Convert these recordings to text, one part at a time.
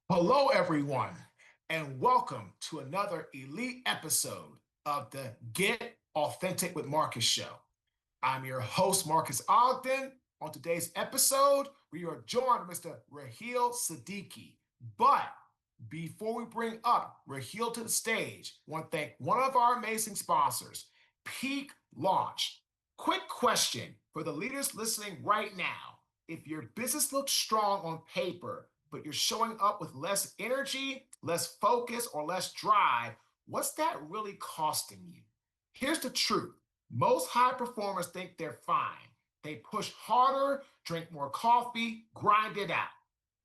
Hello, everyone, and welcome to another elite episode of the Get Authentic with Marcus show. I'm your host, Marques Ogden. On today's episode, we are joined by Mr. Raheel Siddiqui. But before we bring up Raheel to the stage, I want to thank one of our amazing sponsors, Peak Launch. Quick question for the leaders listening right now. If your business looks strong on paper, but you're showing up with less energy, less focus, or less drive, what's that really costing you? Here's the truth. Most high performers think they're fine. They push harder, drink more coffee, grind it out,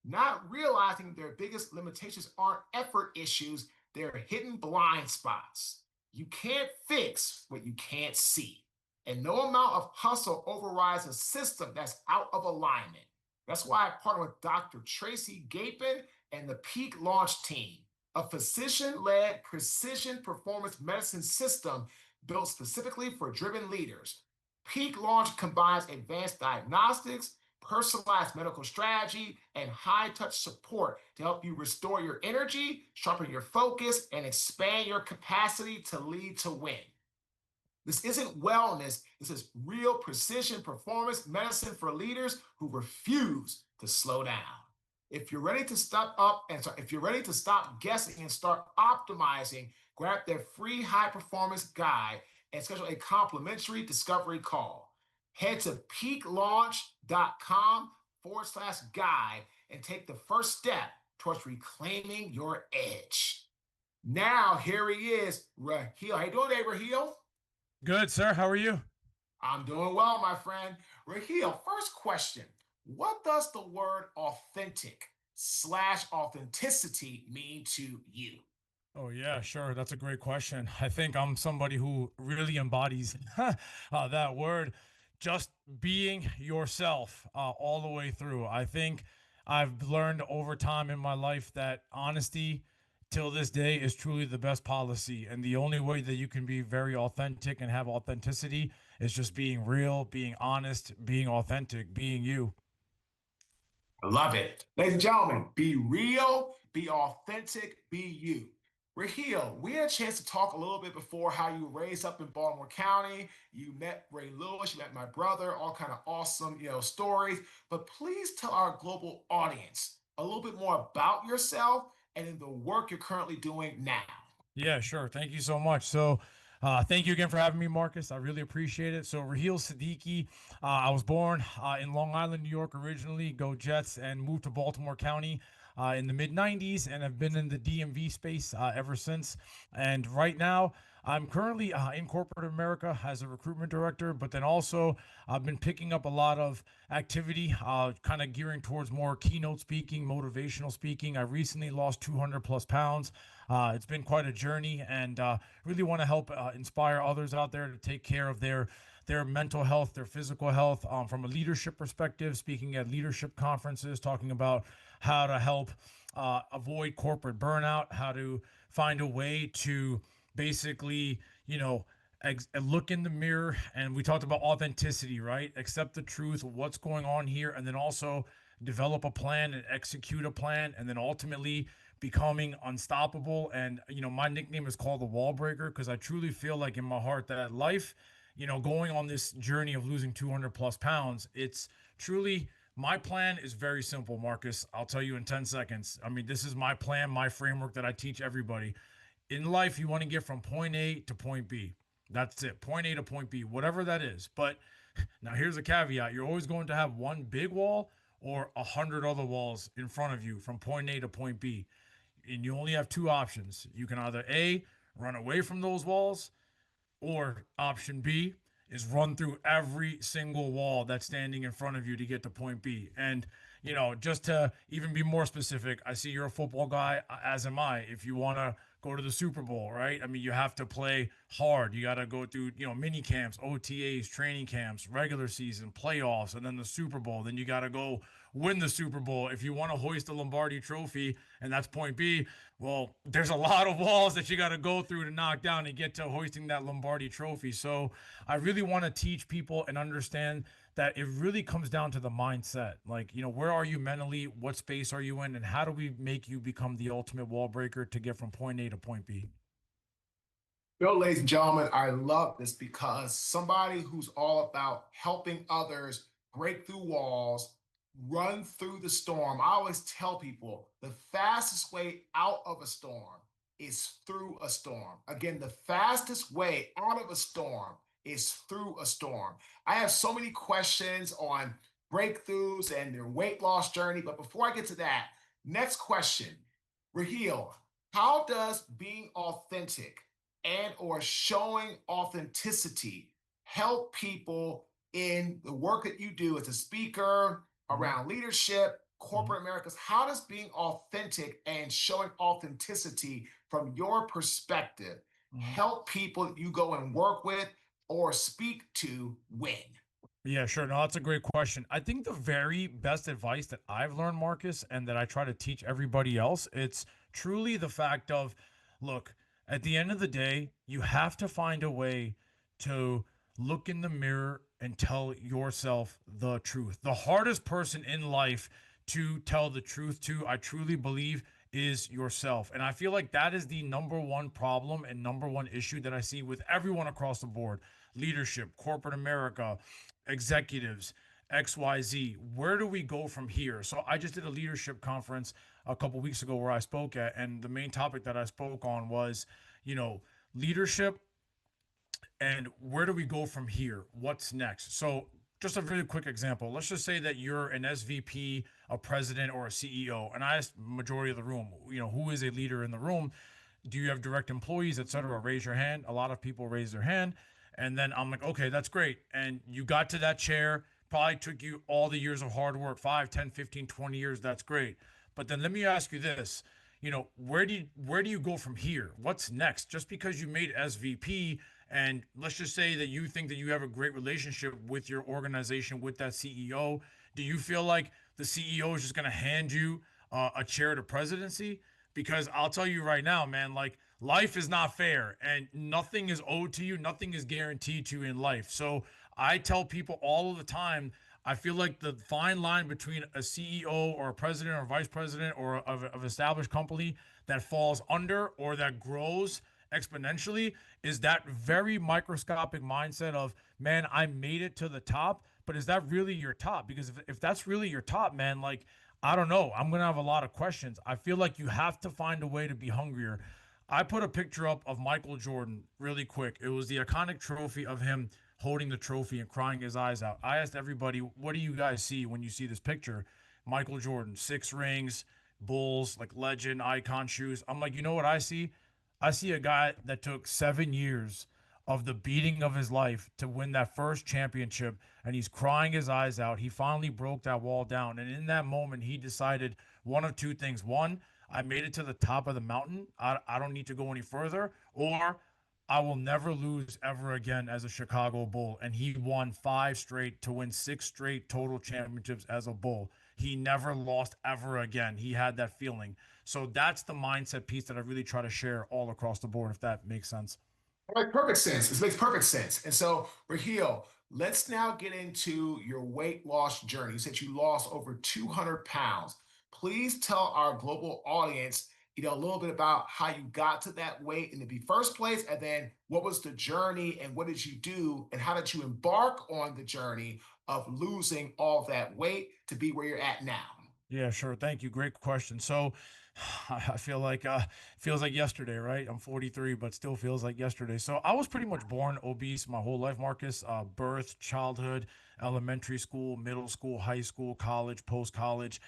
not realizing their biggest limitations aren't effort issues, they're hidden blind spots. You can't fix what you can't see. And no amount of hustle overrides a system that's out of alignment. That's why I partner with Dr. Tracy Gapin and the Peak Launch team, a physician-led precision performance medicine system built specifically for driven leaders. Peak Launch combines advanced diagnostics, personalized medical strategy, and high-touch support to help you restore your energy, sharpen your focus, and expand your capacity to lead to win. This isn't wellness. This is real precision performance medicine for leaders who refuse to slow down. If you're ready to step up if you're ready to stop guessing and start optimizing, grab their free high performance guide and schedule a complimentary discovery call. Head to peaklaunch.com/guide and take the first step towards reclaiming your edge. Now, here he is, Raheel. How you doing today, Raheel? Good, sir. How are you? I'm doing well, my friend. Raheel, first question. What does the word authentic/authenticity mean to you? Oh, yeah, sure. That's a great question. I think I'm somebody who really embodies that word, just being yourself all the way through. I think I've learned over time in my life that honesty till this day is truly the best policy. And the only way that you can be very authentic and have authenticity is just being real, being honest, being authentic, being you. I love it. Ladies and gentlemen, be real, be authentic, be you. Raheel, we had a chance to talk a little bit before how you were raised up in Baltimore County. You met Ray Lewis, you met my brother, all kind of awesome, stories. But please tell our global audience a little bit more about yourself and in the work you're currently doing now. Yeah, sure. Thank you so much. Thank you again for having me, Marcus. I really appreciate it. So, Raheel Siddiqui, I was born in Long Island, New York originally, go Jets, and moved to Baltimore County in the mid 90s, and have been in the DMV space ever since. And right now, I'm currently in corporate America as a recruitment director, but then also I've been picking up a lot of activity, kind of gearing towards more keynote speaking, motivational speaking. I recently lost 200 plus pounds. It's been quite a journey, and really want to help inspire others out there to take care of their mental health, their physical health, from a leadership perspective, speaking at leadership conferences, talking about how to help avoid corporate burnout, how to find a way to basically, look in the mirror. And we talked about authenticity, right? Accept the truth, what's going on here, and then also develop a plan and execute a plan, and then ultimately becoming unstoppable. And, my nickname is called the wall breaker because I truly feel like in my heart that life, going on this journey of losing 200 plus pounds, it's truly my plan is very simple, Marcus. I'll tell you in 10 seconds. I mean, this is my plan, my framework that I teach everybody. In life, you want to get from point A to point B. That's it. Point A to point B, whatever that is. But now here's a caveat. You're always going to have one big wall or 100 other walls in front of you from point A to point B. And you only have two options. You can either A, run away from those walls, or option B is run through every single wall that's standing in front of you to get to point B. And, just to even be more specific, I see you're a football guy, as am I. If you want to go to the Super Bowl, right? I mean, you have to play hard. You got to go through, mini camps, OTAs, training camps, regular season, playoffs, and then the Super Bowl. Then you got to go win the Super Bowl. If you want to hoist the Lombardi trophy, and that's point B, well, there's a lot of walls that you got to go through to knock down and get to hoisting that Lombardi trophy. So I really want to teach people and understand that it really comes down to the mindset. Like, where are you mentally? What space are you in? And how do we make you become the ultimate wall breaker to get from point A to point B? Ladies and gentlemen, I love this because somebody who's all about helping others break through walls, run through the storm. I always tell people the fastest way out of a storm is through a storm. Again, the fastest way out of a storm is through a storm. I have so many questions on breakthroughs and their weight loss journey. But before I get to that, next question, Raheel, how does being authentic and or showing authenticity help people in the work that you do as a speaker Mhm. around leadership, Mhm. corporate Americas? How does being authentic and showing authenticity from your perspective Mhm. help people that you go and work with or speak to win? Yeah, sure. No, that's a great question. I think the very best advice that I've learned, Marcus, and that I try to teach everybody else, it's truly the fact of, look, at the end of the day, you have to find a way to look in the mirror and tell yourself the truth. The hardest person in life to tell the truth to, I truly believe, is yourself. And I feel like that is the number one problem and number one issue that I see with everyone across the board: leadership, corporate America, executives, XYZ. Where do we go from here? So I just did a leadership conference a couple weeks ago where I spoke at, and the main topic that I spoke on was, leadership and where do we go from here? What's next? So just a really quick example. Let's just say that you're an SVP, a president, or a CEO, and I asked majority of the room, who is a leader in the room? Do you have direct employees, etc.? Raise your hand. A lot of people raise their hand. And then I'm like, okay, that's great. And you got to that chair, probably took you all the years of hard work, 5, 10, 15, 20 years. That's great. But then let me ask you this, where do you go from here? What's next? Just because you made SVP, and let's just say that you think that you have a great relationship with your organization, with that CEO, do you feel like the CEO is just going to hand you a chair to presidency? Because I'll tell you right now, man, like, life is not fair and nothing is owed to you, nothing is guaranteed to you in life. So I tell people all of the time, I feel like the fine line between a CEO or a president or vice president or of established company that falls under or that grows exponentially is that very microscopic mindset of, man, I made it to the top, but is that really your top? Because if that's really your top, man, like, I don't know. I'm going to have a lot of questions. I feel like you have to find a way to be hungrier. I put a picture up of Michael Jordan really quick. It was the iconic trophy of him holding the trophy and crying his eyes out. I asked everybody, what do you guys see when you see this picture? Michael Jordan, 6 rings, Bulls, like legend, icon shoes. I'm like, you know what I see? I see a guy that took 7 years of the beating of his life to win that first championship, and he's crying his eyes out. He finally broke that wall down. And in that moment, he decided one of two things. One, I made it to the top of the mountain. I don't need to go any further. Or I will never lose ever again as a Chicago Bull. And he won 5 straight to win 6 straight total championships as a Bull. He never lost ever again. He had that feeling. So that's the mindset piece that I really try to share all across the board, if that makes sense. It makes perfect sense. It makes perfect sense. And so, Raheel, let's now get into your weight loss journey. You said you lost over 200 pounds. Please tell our global audience, a little bit about how you got to that weight in the first place, and then what was the journey and what did you do, and how did you embark on the journey of losing all that weight to be where you're at now? Yeah, sure. Thank you. Great question. So I feel like feels like yesterday, right? I'm 43, but still feels like yesterday. So I was pretty much born obese my whole life, Marcus. Birth, childhood, elementary school, middle school, high school, college, post college.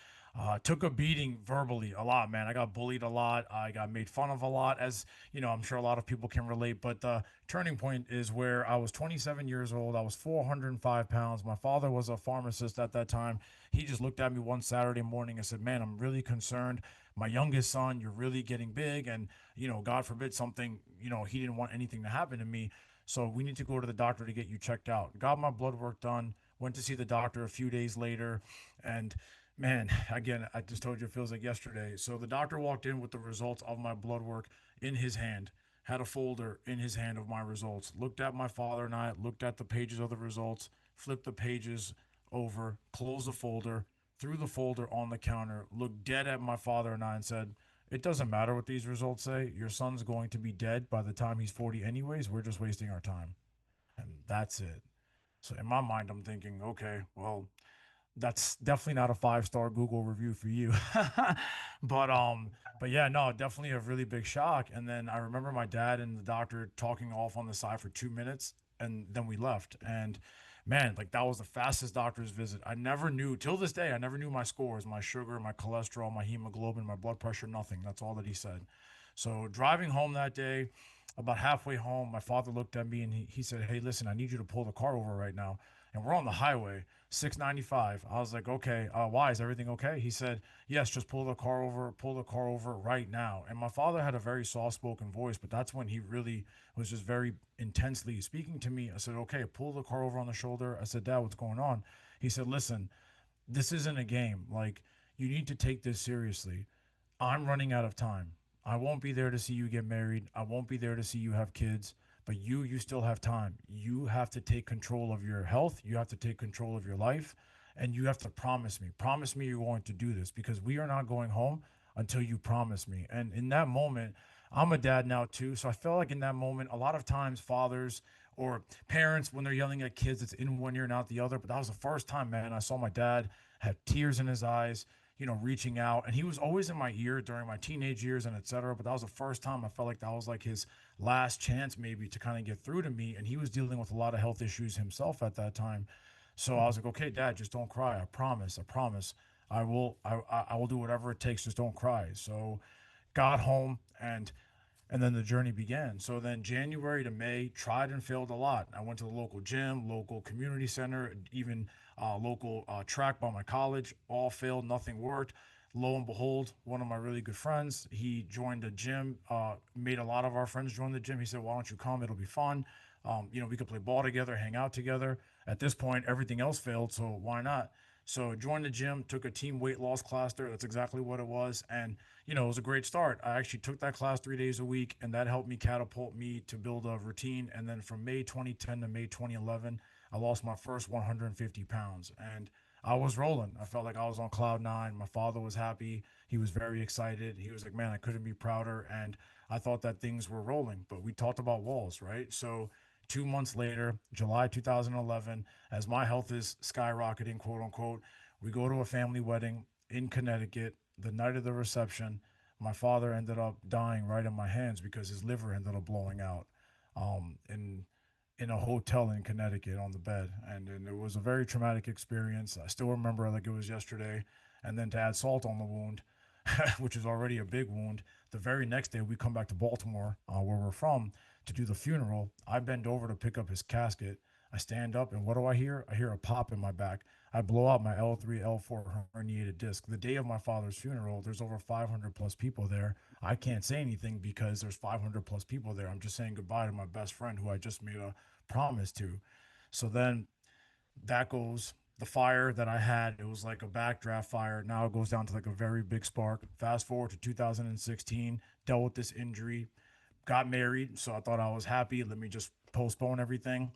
Took a beating verbally a lot, man. I got bullied a lot. I got made fun of a lot, as I'm sure a lot of people can relate. But the turning point is where I was 27 years old. I was 405 pounds. My father was a pharmacist at that time. He just looked at me one Saturday morning and said, "Man, I'm really concerned. My youngest son, you're really getting big, and God forbid something. He didn't want anything to happen to me. So we need to go to the doctor to get you checked out." Got my blood work done. Went to see the doctor a few days later, and man, again, I just told you it feels like yesterday. So the doctor walked in with the results of my blood work in his hand, had a folder in his hand of my results, looked at my father and I, looked at the pages of the results, flipped the pages over, closed the folder, threw the folder on the counter, looked dead at my father and I, and said, "It doesn't matter what these results say. Your son's going to be dead by the time he's 40 anyways. We're just wasting our time." And that's it. So in my mind, I'm thinking, okay, well, that's definitely not a 5-star Google review for you. but but yeah, no, definitely a really big shock. And then I remember my dad and the doctor talking off on the side for 2 minutes, and then we left. And man, like that was the fastest doctor's visit. I never knew till this day. I never knew my scores, my sugar, my cholesterol, my hemoglobin, my blood pressure, nothing. That's all that he said. So driving home that day, about halfway home, my father looked at me and he said, "Hey, listen, I need you to pull the car over right now." And we're on the highway, 695. I was like, "Okay, why? Is everything okay?" He said, "Yes, just pull the car over right now." And my father had a very soft spoken voice, but that's when he really was just very intensely speaking to me. I said, "Okay, pull the car over on the shoulder." I said, "Dad, what's going on?" He said, "Listen, this isn't a game. Like, you need to take this seriously. I'm running out of time. I won't be there to see you get married. I won't be there to see you have kids, but you still have time. You have to take control of your health. You have to take control of your life, and you have to promise me. Promise me you're going to do this because we are not going home until you promise me." And in that moment, I'm a dad now too, so I felt like in that moment, a lot of times fathers or parents when they're yelling at kids, it's in one ear and out the other. But that was the first time, man, I saw my dad have tears in his eyes, reaching out. And he was always in my ear during my teenage years and et cetera. But that was the first time I felt like that was like his last chance maybe to kind of get through to me. And he was dealing with a lot of health issues himself at that time. So I was like, "Okay, Dad, just don't cry. I promise. I promise. I will do whatever it takes. Just don't cry." So got home and then the journey began. So then January to May, tried and failed a lot. I went to the local gym, local community center, even local track by my college. All failed, nothing worked. Lo and behold, one of my really good friends, he joined the gym, made a lot of our friends join the gym. He said, "Why don't you come? It'll be fun. We could play ball together, hang out together." At this point, everything else failed, so why not? So joined the gym, took a team weight loss class there. That's exactly what it was. And it was a great start. I actually took that class 3 days a week, and that helped me catapult me to build a routine. And then from May 2010 to May 2011, I lost my first 150 pounds. And I was rolling. I felt like I was on cloud nine. My father was happy. He was very excited. He was like, "Man, I couldn't be prouder." And I thought that things were rolling. But we talked about walls, right? So 2 months later, July 2011, as my health is skyrocketing, quote unquote, we go to a family wedding in Connecticut. The night of the reception, my father ended up dying right in my hands because his liver ended up blowing out in a hotel in Connecticut on the bed. And it was a very traumatic experience. I still remember it like it was yesterday. And then to add salt on the wound, which is already a big wound, the very next day we come back to Baltimore, where we're from, to do the funeral. I bend over to pick up his casket. I stand up, and what do I hear? I hear a pop in my back. I blow out my L3, L4 herniated disc. The day of my father's funeral, there's over 500 plus people there. I can't say anything because there's 500 plus people there. I'm just saying goodbye to my best friend who I just made a promise to. So then that goes. The fire that I had, it was like a backdraft fire. Now it goes down to like a very big spark. Fast forward to 2016, dealt with this injury, got married. So I thought I was happy. Let me just postpone everything.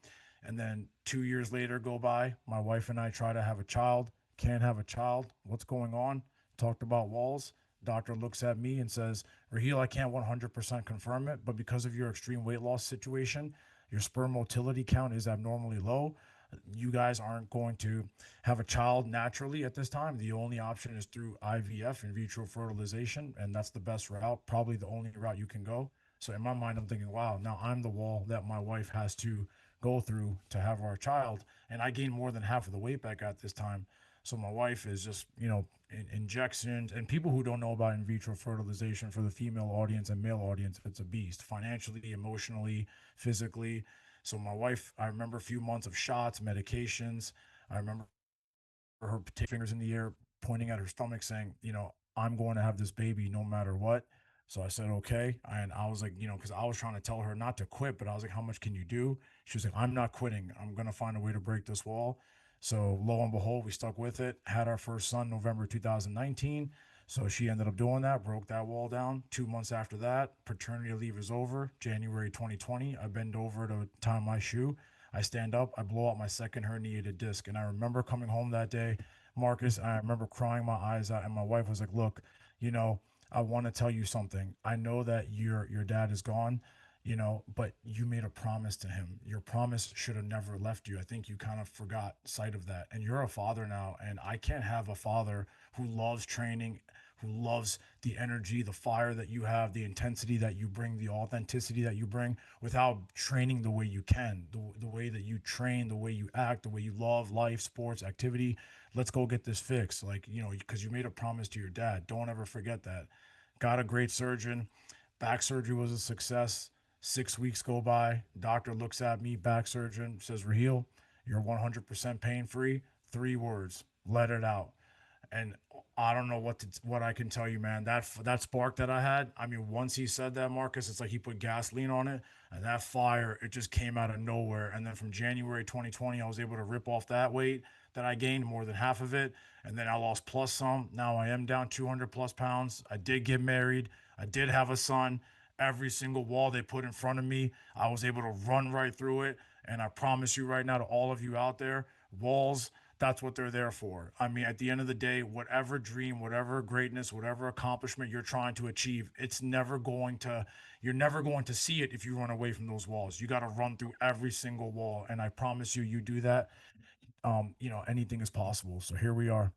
And then 2 years later go by. My wife and I try to have a child. Can't have a child. What's going on? Talked about walls. Doctor looks at me and says, "Raheel, I can't 100% confirm it, but because of your extreme weight loss situation, your sperm motility count is abnormally low. You guys aren't going to have a child naturally at this time. The only option is through IVF, in vitro fertilization, and that's the best route, probably the only route you can go." So in my mind, I'm thinking, wow, now I'm the wall that my wife has to go through to have our child. And I gained more than half of the weight back at this time. So my wife is just, injections, and people who don't know about in vitro fertilization, for the female audience and male audience, it's a beast financially, emotionally, physically. So my wife, I remember a few months of shots, medications. I remember her taking fingers in the air, pointing at her stomach, saying, "I'm going to have this baby no matter what." So I said, "Okay." And I was like, because I was trying to tell her not to quit, but I was like, "How much can you do?" She was like, "I'm not quitting. I'm going to find a way to break this wall." So lo and behold, we stuck with it, had our first son November 2019. So she ended up doing that, broke that wall down. 2 months after that, paternity leave is over. January 2020, I bend over to tie my shoe. I stand up, I blow out my second herniated disc. And I remember coming home that day, Marcus, I remember crying my eyes out, and my wife was like, look, you know, I want to tell you something. I know that your dad is gone, but you made a promise to him. Your promise should have never left you. I think you kind of forgot sight of that. And you're a father now, and I can't have a father who loves training, who loves the energy, the fire that you have, the intensity that you bring, the authenticity that you bring, without training the way you can, the way that you train, the way you act, the way you love life, sports, activity. Let's go get this fixed. Like, because you made a promise to your dad. Don't ever forget that. Got a great surgeon. Back surgery was a success. 6 weeks go by. Doctor looks at me, back surgeon, says, Raheel, you're 100% pain free. 3 words, let it out. And I don't know what I can tell you, man. That spark that I had. I mean, once he said that, Marcus, it's like he put gasoline on it, and that fire, it just came out of nowhere. And then from January 2020, I was able to rip off that weight that I gained, more than half of it, and then I lost plus some. Now I am down 200 plus pounds. I did get married. I did have a son. Every single wall they put in front of me, I was able to run right through it. And I promise you right now, to all of you out there, walls, that's what they're there for. I mean, at the end of the day, whatever dream, whatever greatness, whatever accomplishment you're trying to achieve, you're never going to see it if you run away from those walls. You got to run through every single wall. And I promise you, you do that, anything is possible. So here we are.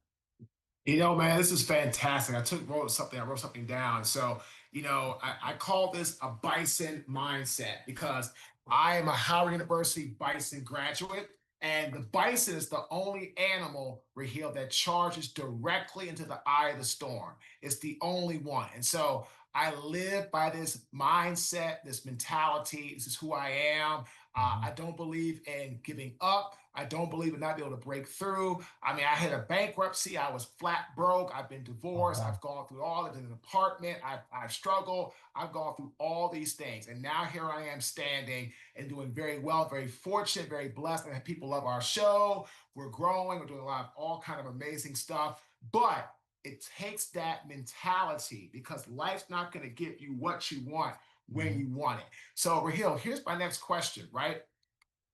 Man, this is fantastic. I wrote something down. So, I call this a bison mindset because I am a Howard University bison graduate. And the bison is the only animal, Raheel, that charges directly into the eye of the storm. It's the only one. And so I live by this mindset, this mentality. This is who I am. Mhm. I don't believe in giving up. I don't believe in not being able to break through. I mean, I had a bankruptcy. I was flat broke. I've been Oh, divorced. wow. I've gone through all of it in an apartment. I've struggled. I've gone through all these things. And now here I am standing and doing very well, very fortunate, very blessed. And people love our show. We're growing. We're doing a lot of all kind of amazing stuff. But it takes that mentality because life's not going to give you what you want when Mhm. you want it. So, Raheel, here's my next question, right?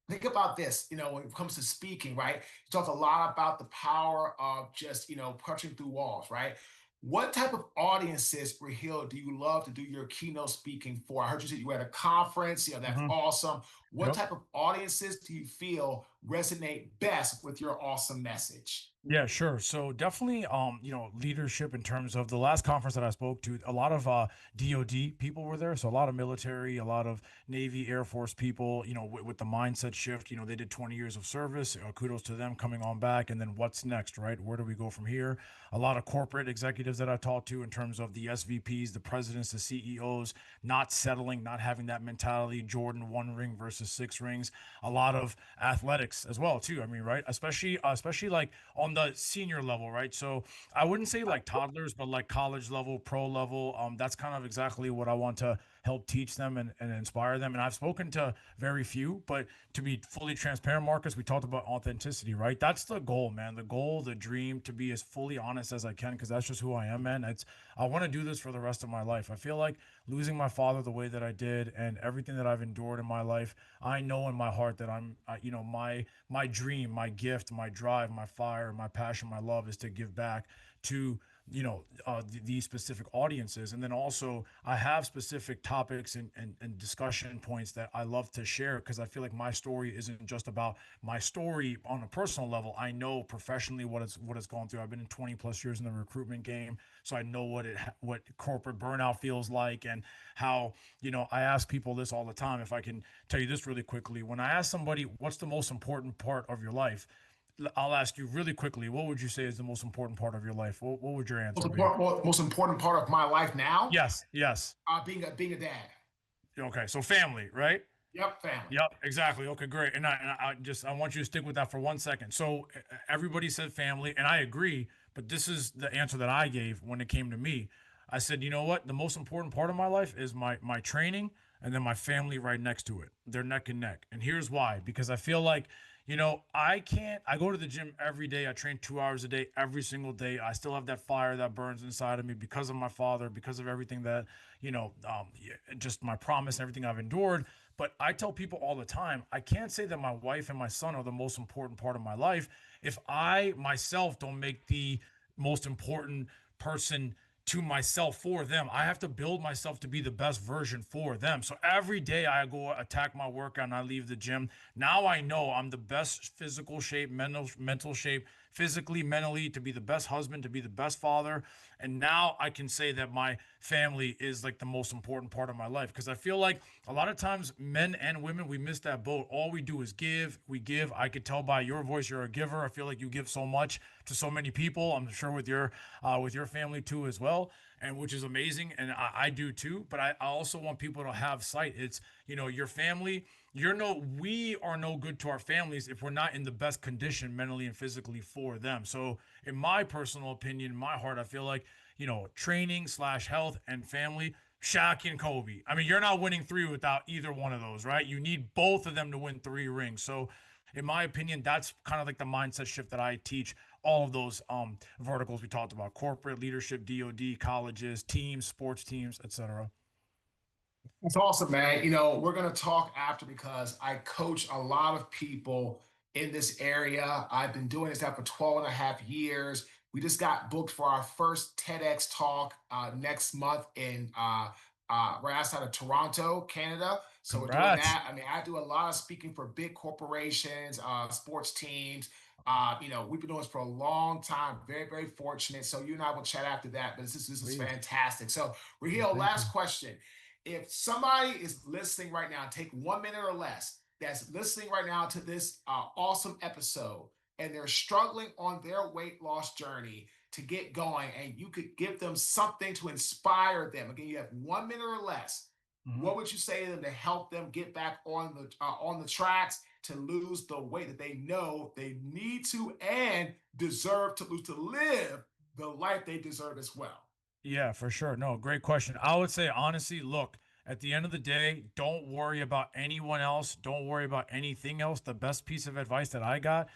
Think about this, when it comes to speaking, right? You talked a lot about the power of just, punching through walls, right? What type of audiences, Raheel, do you love to do your keynote speaking for? I heard you said you were at a conference, that's Mhm. awesome. What Yep. type of audiences do you feel resonate best with your awesome message? Yeah, sure. So definitely, leadership in terms of the last conference that I spoke to, a lot of DoD people were there. So a lot of military, a lot of Navy, Air Force people, with the mindset shift, they did 20 years of service. Kudos to them coming on back. And then what's next, right? Where do we go from here? A lot of corporate executives that I talked to in terms of the SVPs, the presidents, the CEOs, not settling, not having that mentality, Jordan 1 ring versus 6 rings. A lot of athletics as well, too. I mean, right? Especially like on the senior level, right? So I wouldn't say like toddlers, but like college level, pro level. That's kind of exactly what I want to help teach them and inspire them. And I've spoken to very few, but to be fully transparent, Marcus, we talked about authenticity, right? That's the goal, man. The goal, the dream, to be as fully honest as I can, because that's just who I am, man. I want to do this for the rest of my life. I feel like losing my father the way that I did and everything that I've endured in my life, I know in my heart that my dream, my gift, my drive, my fire, my passion, my love is to give back to these specific audiences. And then also I have specific topics and discussion points that I love to share, because I feel like my story isn't just about my story on a personal level. I know professionally what it's gone through. I've been in 20 plus years in the recruitment game, so I know what corporate burnout feels like, and how, I ask people this all the time. If I can tell you this really quickly, when I ask somebody what's the most important part of your life, I'll ask you really quickly, what would you say is the most important part of your life? What would your answer be? Most important part of my life now, Yes, yes. being a dad. Okay, so family, right? Yep, family. Yep, exactly. Okay, great. And I want you to stick with that for 1 second. So everybody said family, and I agree, but this is the answer that I gave when it came to me. I said, you know what? The most important part of my life is my training, and then my family right next to it. They're neck and neck. And here's why: because I feel like, I go to the gym every day. I train 2 hours a day, every single day. I still have that fire that burns inside of me because of my father, because of everything that, just my promise and everything I've endured. But I tell people all the time, I can't say that my wife and my son are the most important part of my life if I myself don't make the most important person to myself for them. I have to build myself to be the best version for them. So every day I go attack my workout and I leave the gym. Now I know I'm the best physical shape, mental shape, physically, mentally, to be the best husband, to be the best father. And now I can say that my family is like the most important part of my life, because I feel like a lot of times men and women, we miss that boat. All we do is give. We give. I could tell by your voice you're a giver. I feel like you give so much to so many people. I'm sure with your family too as well, and which is amazing. And I do too. But I also want people to have sight. It's, your family. We are no good to our families if we're not in the best condition mentally and physically for them. So in my personal opinion, in my heart, I feel like, training slash health and family, Shaq and Kobe. I mean, you're not winning three without either one of those, right? You need both of them to win three rings. So in my opinion, that's kind of like the mindset shift that I teach all of those verticals we talked about: corporate leadership, DoD, colleges, teams, sports teams, etc. That's awesome, man. We're going to talk after because I coach a lot of people in this area. I've been doing this now for 12 and a half years. We just got booked for our first TEDx talk next month in right outside of Toronto, Canada. So we're doing Congrats. that. I mean, I do a lot of speaking for big corporations, sports teams. We've been doing this for a long time. Very, very fortunate. So you and I will chat after that. But this is Please. fantastic. So Yeah, Raheel, thank you. last question. If somebody is listening right now, take 1 minute or less, that's listening right now to this awesome episode, and they're struggling on their weight loss journey to get going, and you could give them something to inspire them. Again, you have 1 minute or less. Mhm. What would you say to them to help them get back on the tracks to lose the weight that they know they need to and deserve to lose, to live the life they deserve as well? Yeah, for sure. No, great question. I would say honestly, look, at the end of the day, don't worry about anyone else. Don't worry about anything else. The best piece of advice that I got: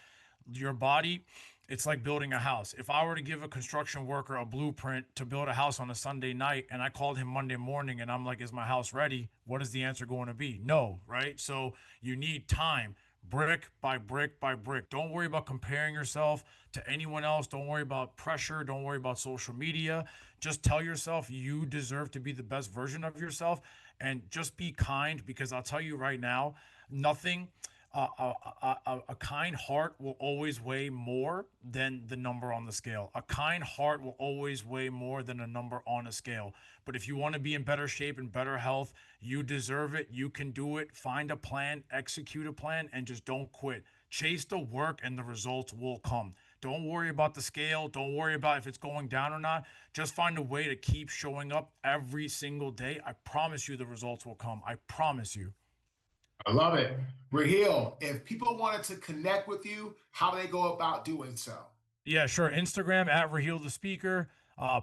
your body, it's like building a house. If I were to give a construction worker a blueprint to build a house on a Sunday night and I called him Monday morning and I'm like, is my house ready? What is the answer going to be? No, right? So you need time, brick by brick by brick. Don't worry about comparing yourself to anyone else. Don't worry about pressure. Don't worry about social media. Just tell yourself you deserve to be the best version of yourself, and just be kind, because I'll tell you right now, nothing a kind heart will always weigh more than the number on the scale. A kind heart will always weigh more than a number on a scale. But if you want to be in better shape and better health, you deserve it. You can do it. Find a plan, execute a plan, and just don't quit. Chase the work, and the results will come. Don't worry about the scale. Don't worry about if it's going down or not. Just find a way to keep showing up every single day. I promise you the results will come. I promise you. I love it. Raheel, if people wanted to connect with you, how do they go about doing so? Yeah, sure. Instagram at Raheel the Speaker.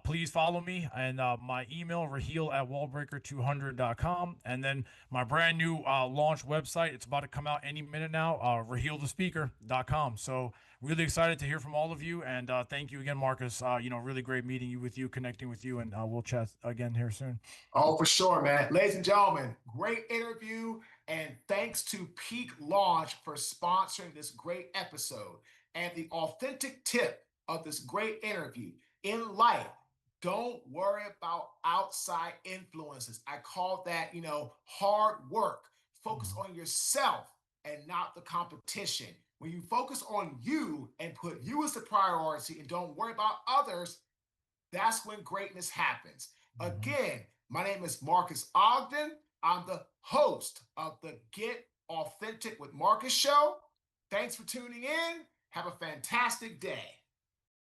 Please follow me, and my email, Raheel at wallbreaker200.com. And then my brand new launch website. It's about to come out any minute now, raheelthespeaker.com. So really excited to hear from all of you. And thank you again, Marcus. Really great meeting you, connecting with you, and we'll chat again here soon. Oh, for sure, man. Ladies and gentlemen, great interview. And thanks to Peak Launch for sponsoring this great episode. And the authentic tip of this great interview: in life, don't worry about outside influences. I call that, hard work. Focus Mhm. on yourself and not the competition. When you focus on you and put you as the priority and don't worry about others, that's when greatness happens. Mhm. Again, my name is Marques Ogden. I'm the host of the Get Authentic with Marcus show. Thanks for tuning in. Have a fantastic day.